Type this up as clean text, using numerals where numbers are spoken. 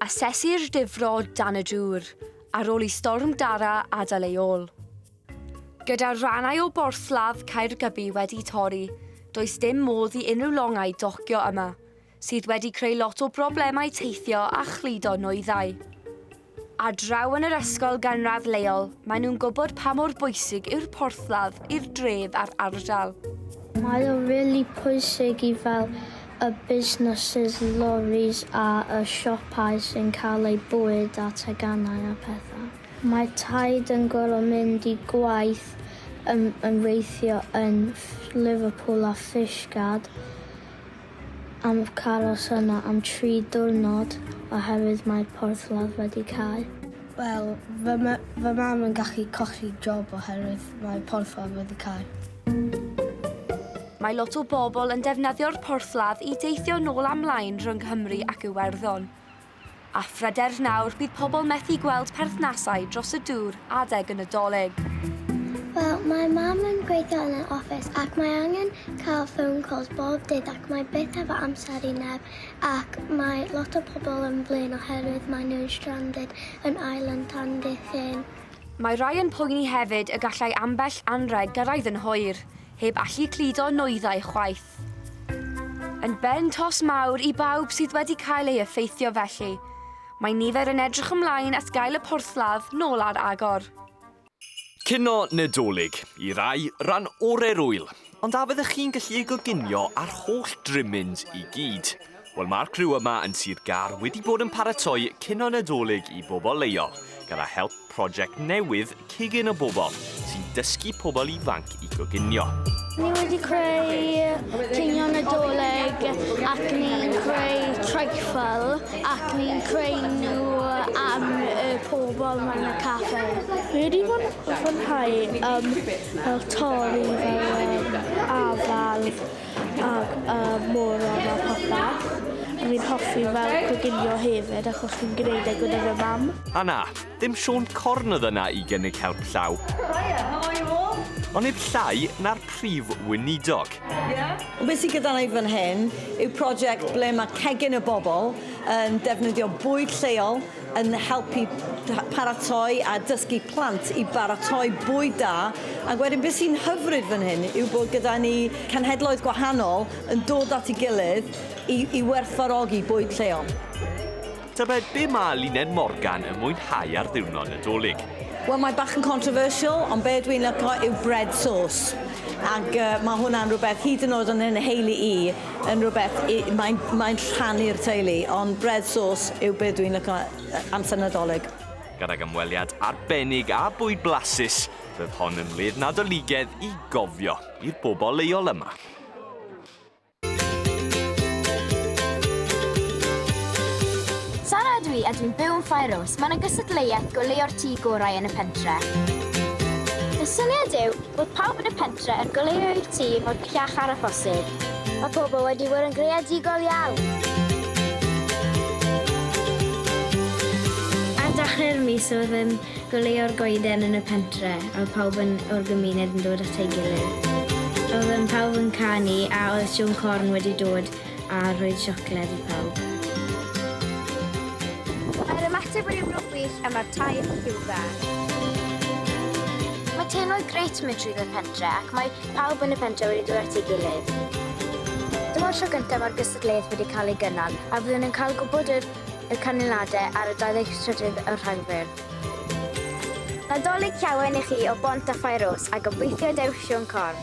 Asesir difrod dan y dŵr, ar ôl I storm dara adael ei ôl. Gyda rhannau o porthladd Caergybi wedi torri, does dim modd I unrhyw longau docio yma, sydd wedi creu lot o broblemau teithio a chludo nwyddau. A draw yn yr ysgol ganradd leol, maen nhw'n gwybod pa mor bwysig yw'r porthladd i'r dref a'r ardal. Mae o'n really pwysig I fel y businesses, lorries a y siopau sy'n cael eu bwyd a teganau a pethau. Mae taid yn gorfod mynd I gwaith yn weithio yn Liverpool a Fishguard am caros yna am 3 diwrnod oherwydd mae'r porthladd wedi cael. Wel, fy mam yn gallu colli job oherwydd mae'r porthladd wedi cael. Mae lot o bobl yn defnyddio'r porthladd I deithio nôl amlaen rhwng Nghymru ac Iwerddon. A phryder nawr bydd pobl methu gweld perthnasau dros y dŵr adeg yn y Dolig. Wel, mae mam yn gweithio yn y office ac mae angen cael phone calls bob dydd ac mae byth efo amser I neb ac mae lot o pobl yn blin oherwydd mae nhw'n stranded yn island Tandyffin. Mae rai yn poeni hefyd y gallai ambell anreg gyrraedd yn hwyr, heb allu cludo nwyddau chwaith. Yn ben tos mawr I bawb sydd wedi cael ei effeithio felly, mae nifer yn edrych ymlaen at gael y porthladd nôl ar agor. Cino Nadolig, I rai ran orau'r wyl, ond a fyddech chi'n gallu goginio ar holl drymynd I gyd. Wel, mae'r criw yma yn Sir Gar wedi bod yn paratoi Cino Nadolig I bobl leol, gyda help prosiect newydd Cigyn y Bobl, sy'n dysgu pobl ifanc I goginio. Ni wedi creu Cinio Nadolig ac ni'n creu treigfil ac ni'n creu nhw am y pobl mewn y caffe. Fi wedi fwynhau fel torri fel afal ac moron a popeth. Fi'n hoffi fel coginio hefyd achos fi'n gwneud e gyda fy mam. A na, ddim Siôn Corn oedd yna I gynnig help llaw. Ond nid llai na'r Prif Weinidog. Beth sydd gyda ni fan hyn yw prosiect ble mae Cegin y Bobl yn defnyddio bwyd lleol yn helpu paratoi a dysgu plant I baratoi bwyd da. Ac wedyn beth sy'n hyfryd fan hyn yw bod gyda ni cenhedloedd gwahanol yn dod at ei gilydd I werthfawrogi bwyd lleol. Tybed be mae Luned Morgan yn mwynhau ar ddiwrnod Nadolig? Wel, mae bach yn controversial, ond be dwi'n licio yw bread sauce. Ac mae hwnna'n rhywbeth hyd yn oed yn heili I, yn rhywbeth mae'n rhannu'r teulu, ond bread sauce yw be dwi'n licio amser Nadolig. Gyda gymweliad arbennig a bwyd blasus, bydd hon yn wledd nadoligedd I gofio i'r bobl leol yma. Sara ydw I a dwi'n byw yn Fideos. Mae'n Cystadleuaeth goleuo'r tŷ gorau yn y pentre. Y syniad yw bod pawb yn y pentre yn goleuo i'r tŷ mor llachar a phosib. Mae pobl wedi bod yn greadigol iawn. Ar dechrau'r mis oedd yn goleuo'r goeden yn y pentre a pawb o'r gymuned yn dod at ei gilydd. Oedd pawb yn canu a oedd Siôn Corn wedi dod a rhoi siocled I pawb. Mae'r ymateb wedi bod yn gwych a mae'r tai yn lliwdda. Mae teimlo'n grêt mynd trwy'r pentre ac mae pawb yn y pentre wedi dod at ei gilydd. Dyma'r tro gyntaf mae'r Cystadleuaeth wedi cael ei gynnal a byddwn yn cael gwybod y canlyniadau ar y 23 o Rhagfyr. Nadolig llawen I chi o Bont a Fideos a gobeithio dewch Siôn Corn.